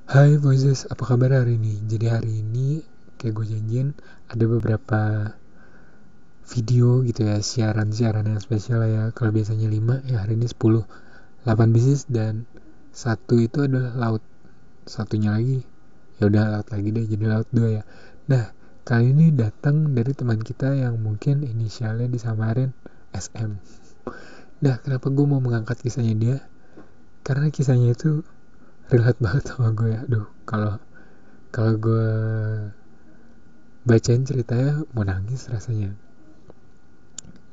Hai Voices, apa kabar hari ini? Jadi hari ini kayak gue janjiin ada beberapa video gitu ya, siaran-siaran yang spesial ya. Kalau biasanya 5, ya hari ini 10. 8 bisnis dan satu itu adalah laut. Satunya lagi ya udah laut lagi deh, jadi laut 2 ya. Nah, kali ini datang dari teman kita yang mungkin inisialnya disamarin SM. Nah, kenapa gue mau mengangkat kisahnya dia? Karena kisahnya itu relate banget sama gue ya. Aduh, kalau kalau gue bacain ceritanya mau nangis rasanya.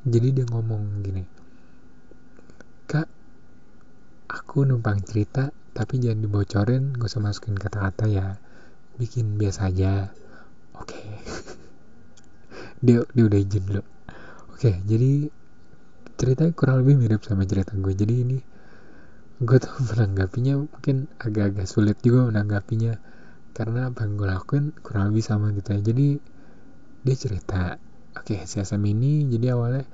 Jadi dia ngomong gini, Kak, aku numpang cerita tapi jangan dibocorin, gak usah masukin kata-kata ya, bikin biasa aja. Oke. dia udah izin dulu. Oke, jadi ceritanya kurang lebih mirip sama cerita gue. Jadi ini gue tuh menanggapinya mungkin agak-agak sulit juga menanggapinya, karena apa yang gue lakuin kurang lebih sama gitu ya. Jadi dia cerita, oke, si Asam ini jadi awalnya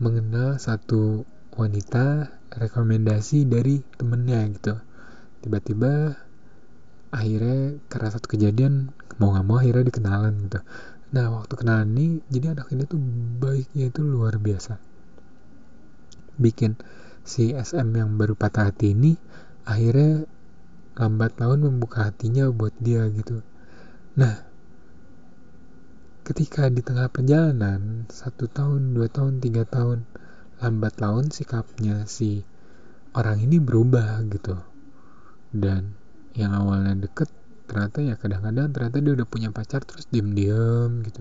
mengenal satu wanita rekomendasi dari temennya gitu. Tiba-tiba akhirnya karena satu kejadian mau nggak mau akhirnya dikenalan gitu. Nah, waktu kenalan ini jadi anak ini tuh baiknya itu luar biasa, bikin si SM yang baru patah hati ini akhirnya lambat laun membuka hatinya buat dia gitu. Nah, ketika di tengah perjalanan 1 tahun, 2 tahun, 3 tahun, lambat laun sikapnya si orang ini berubah gitu. Dan yang awalnya deket ternyata ya kadang-kadang ternyata dia udah punya pacar, terus diem-diem gitu.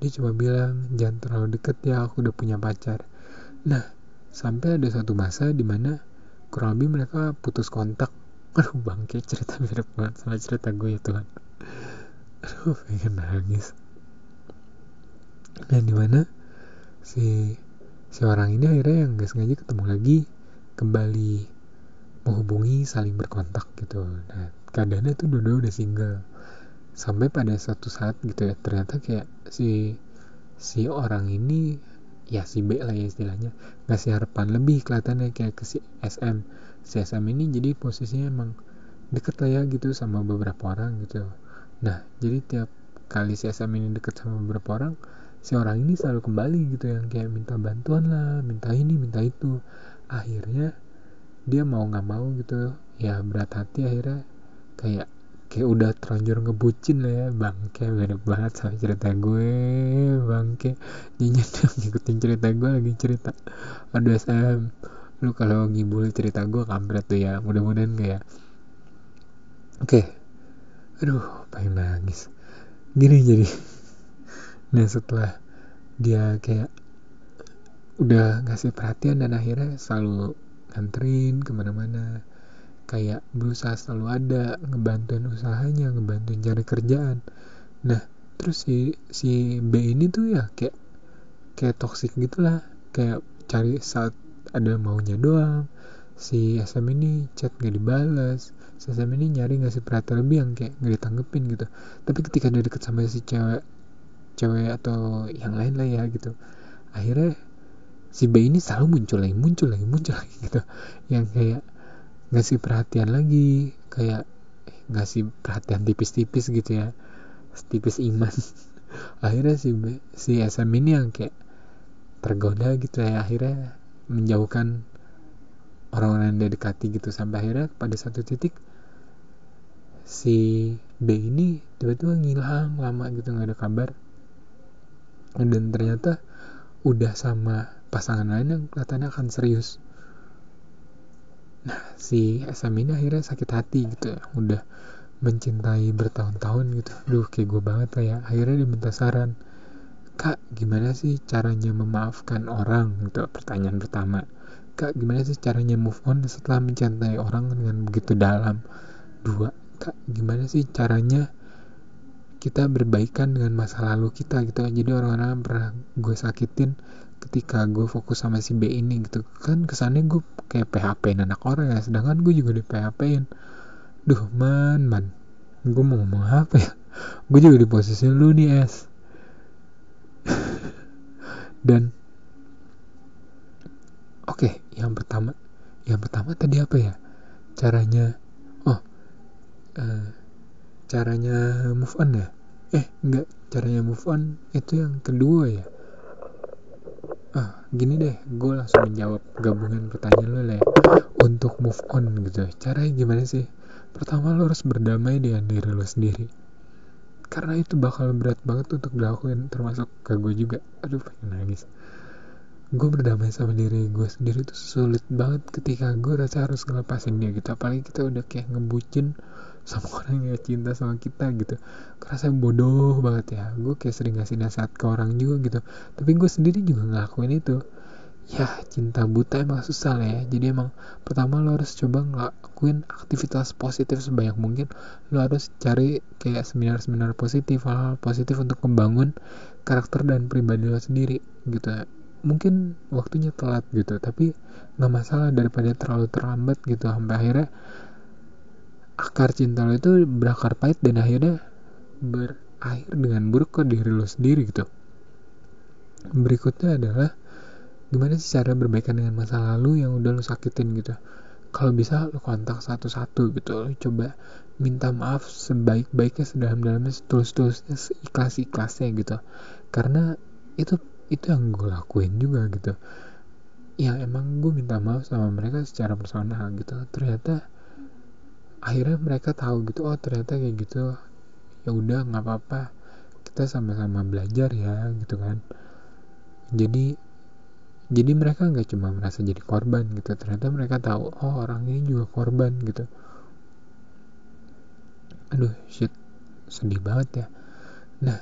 Dia cuma bilang jangan terlalu deket ya, aku udah punya pacar. Nah, sampai ada satu masa dimana kurang lebih mereka putus kontak. Aduh, bangke, cerita mirip banget sama cerita gue ya Tuhan. Aduh, pengen nangis. Nah, dimana si si orang ini akhirnya yang gak sengaja ketemu lagi, kembali menghubungi, saling berkontak gitu. Nah, keadaannya tuh dua-dua udah single. Sampai pada suatu saat gitu ya, ternyata kayak si si orang ini, ya si B lah ya istilahnya, ngasih harapan lebih kelihatannya kayak ke si SM. Si SM ini jadi posisinya emang deket lah ya gitu sama beberapa orang gitu. Nah, jadi tiap kali si SM ini deket sama beberapa orang, si orang ini selalu kembali gitu, yang kayak minta bantuan lah, minta ini minta itu. Akhirnya dia mau nggak mau gitu ya, berat hati, akhirnya kayak kayak udah terlanjur ngebucin lah ya. Bangke, beda banget sama cerita gue, bangke. Nyanyi tuh ngikutin cerita gue lagi cerita. Aduh SM, lu kalau ngibul cerita gue kampret tuh ya, mudah-mudahan gak ya. Oke, aduh pengen nangis gini jadi. Nah, setelah dia kayak udah ngasih perhatian dan akhirnya selalu nganterin kemana-mana, kayak berusaha selalu ada, ngebantuin usahanya, ngebantuin cari kerjaan. Nah, terus si B ini tuh ya kayak kayak toxic gitulah, kayak cari saat ada maunya doang. Si SM ini chat gak dibalas, si SM ini nyari ngasih perhatian lebih yang kayak gak ditanggepin gitu. Tapi ketika dia deket sama si cewek cewek atau yang lain lah ya gitu, akhirnya si B ini selalu muncul lagi gitu, yang kayak ngasih perhatian lagi, kayak ngasih perhatian tipis-tipis gitu ya, tipis iman. Akhirnya si SM ini yang kayak tergoda gitu ya, akhirnya menjauhkan orang-orang yang dia dekati gitu, sampai akhirnya pada satu titik si B ini tiba-tiba ngilang lama gitu, nggak ada kabar, dan ternyata udah sama pasangan lain yang kelihatannya akan serius. Nah, si SM ini akhirnya sakit hati gitu ya, udah mencintai bertahun-tahun gitu. Duh, kayak gue banget lah ya. Akhirnya dia minta saran, Kak, gimana sih caranya memaafkan orang gitu, pertanyaan pertama. Kak, gimana sih caranya move on setelah mencintai orang dengan begitu dalam? Dua, Kak, gimana sih caranya kita berbaikan dengan masa lalu kita gitu. Jadi orang-orang yang pernah gue sakitin ketika gue fokus sama si B ini gitu, kan kesannya gue kayak PHP-in anak orang ya, sedangkan gue juga di PHP-in. Duh, man, gue mau ngomong apa ya, gue juga di posisi lu nih es. Dan oke, yang pertama tadi apa ya caranya? Oh, caranya move on ya? Enggak, caranya move on itu yang kedua ya. Gini deh, gue langsung menjawab gabungan pertanyaan lo lah ya. Untuk move on gitu, caranya gimana sih? Pertama, lo harus berdamai dengan diri lo sendiri, karena itu bakal berat banget untuk dilakuin, termasuk ke gue juga. Aduh, pengen nangis. Gue berdamai sama diri gue sendiri tuh sulit banget ketika gue rasa harus ngelepasin dia gitu. Apalagi kita udah kayak ngebucin sama orang yang cinta sama kita gitu, kerasa bodoh banget ya. Gue kayak sering ngasih nasihat ke orang juga gitu, tapi gue sendiri juga ngelakuin itu. Ya, cinta buta emang susah lah ya. Jadi emang pertama lo harus coba ngelakuin aktivitas positif sebanyak mungkin. Lo harus cari kayak seminar-seminar positif, hal-hal positif untuk membangun karakter dan pribadi lo sendiri gitu. Mungkin waktunya telat gitu, tapi gak masalah daripada terlalu terlambat gitu, sampai akhirnya akar cinta lo itu berakar pahit dan akhirnya berakhir dengan buruk ke diri lo sendiri gitu. Berikutnya adalah gimana sih cara berbaikan dengan masa lalu yang udah lo sakitin gitu. Kalau bisa lo kontak satu-satu gitu, lo coba minta maaf sebaik-baiknya, sedalam-dalamnya, setulus-tulusnya, seikhlas-ikhlasnya gitu. Karena itu yang gue lakuin juga gitu. Ya emang gue minta maaf sama mereka secara personal gitu. Ternyata akhirnya mereka tahu gitu, oh ternyata kayak gitu. Ya udah, nggak apa-apa, kita sama-sama belajar ya gitu kan. Jadi mereka nggak cuma merasa jadi korban gitu, ternyata mereka tahu, oh orang ini juga korban gitu. Aduh, shit, sedih banget ya. Nah,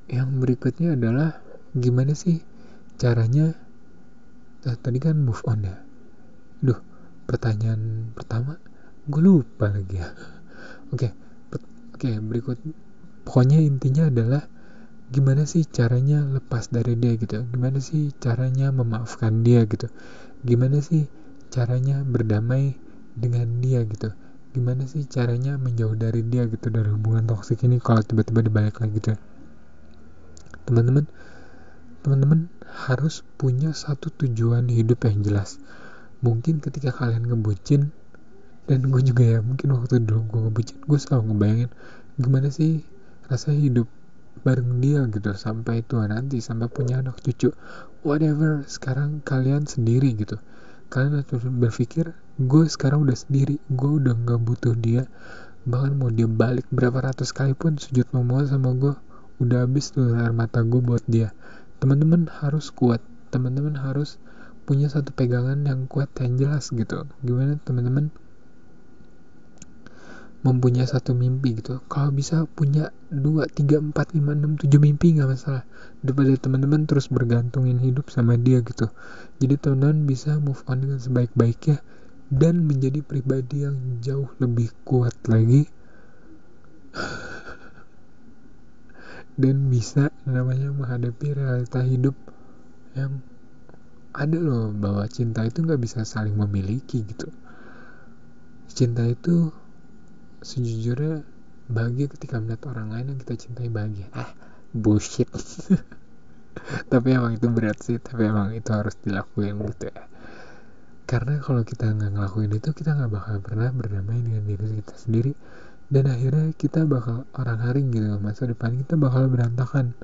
yang berikutnya adalah gimana sih caranya, tadi kan move on ya. Duh, pertanyaan pertama gue lupa lagi ya. Oke, berikut. Pokoknya intinya adalah gimana sih caranya lepas dari dia gitu, gimana sih caranya memaafkan dia gitu, gimana sih caranya berdamai dengan dia gitu, gimana sih caranya menjauh dari dia gitu, dari hubungan toksik ini kalau tiba-tiba dibalik lagi gitu. Teman-teman harus punya satu tujuan hidup yang jelas. Mungkin ketika kalian ngebucin, dan gue juga ya, mungkin waktu dulu gue ngebucin, gue selalu ngebayangin gimana sih rasanya hidup bareng dia gitu sampai tua nanti, sampai punya anak cucu, whatever. Sekarang kalian sendiri gitu, kalian harus berpikir, gue sekarang udah sendiri, gue udah gak butuh dia. Bahkan mau dia balik berapa ratus kali pun sujud memohon sama gue, udah habis tuh air mata gue buat dia. Teman-teman harus kuat, teman-teman harus punya satu pegangan yang kuat yang jelas gitu. Gimana teman-teman mempunyai satu mimpi gitu, kalau bisa punya 2, 3, 4, 5, 6, 7 mimpi gak masalah, daripada teman-teman terus bergantungin hidup sama dia gitu. Jadi teman-teman bisa move on dengan sebaik-baiknya dan menjadi pribadi yang jauh lebih kuat lagi dan bisa namanya menghadapi realita hidup yang ada loh, bahwa cinta itu gak bisa saling memiliki gitu. Cinta itu sejujurnya bahagia ketika melihat orang lain yang kita cintai bahagia. Bullshit. Tapi emang itu berat sih, tapi emang itu harus dilakuin gitu ya. Karena kalau kita nggak ngelakuin itu, kita nggak bakal pernah berdamai dengan diri kita sendiri, dan akhirnya kita bakal orang-haring gitu. Masa depan kita bakal berantakan.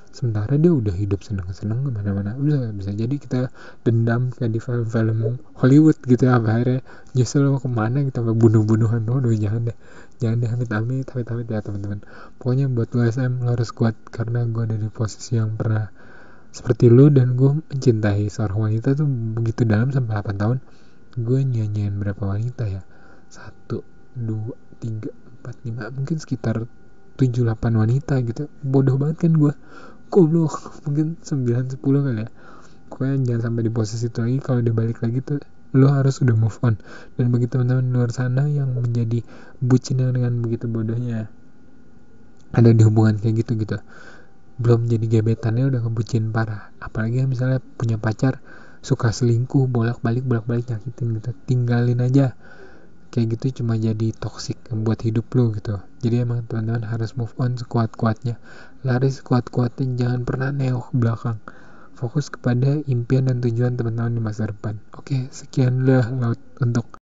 Sementara dia udah hidup seneng-seneng kemana-mana. Bisa jadi kita dendam kayak di film-film Hollywood gitu ya, akhirnya nyesel mau kemana kita sampai bunuh-bunuhan. Jangan deh amit-amit ya teman-teman. Pokoknya buat lo SM, lo harus kuat, karena gue ada di posisi yang pernah seperti lo, dan gue mencintai seorang wanita tuh begitu dalam sampai 8 tahun. Gue nyanyiin berapa wanita ya, 1, 2, 3, 4, 5, mungkin sekitar 7-8 wanita gitu. Bodoh banget kan gue, goblok, mungkin 9-10 kali ya. Pokoknya jangan sampai di posisi itu lagi. Kalau dibalik lagi tuh lo harus udah move on. Dan bagi teman-teman luar sana yang menjadi bucin yang dengan begitu bodohnya ada di hubungan kayak gitu, belum jadi gebetannya udah ngebucin parah, apalagi misalnya punya pacar suka selingkuh bolak-balik nyakitin gitu, tinggalin aja. Kayak gitu cuma jadi toksik buat hidup lo gitu. Jadi emang teman-teman harus move on sekuat-kuatnya, lari sekuat-kuatnya, jangan pernah nengok ke belakang, fokus kepada impian dan tujuan teman-teman di masa depan. Oke, sekian lah untuk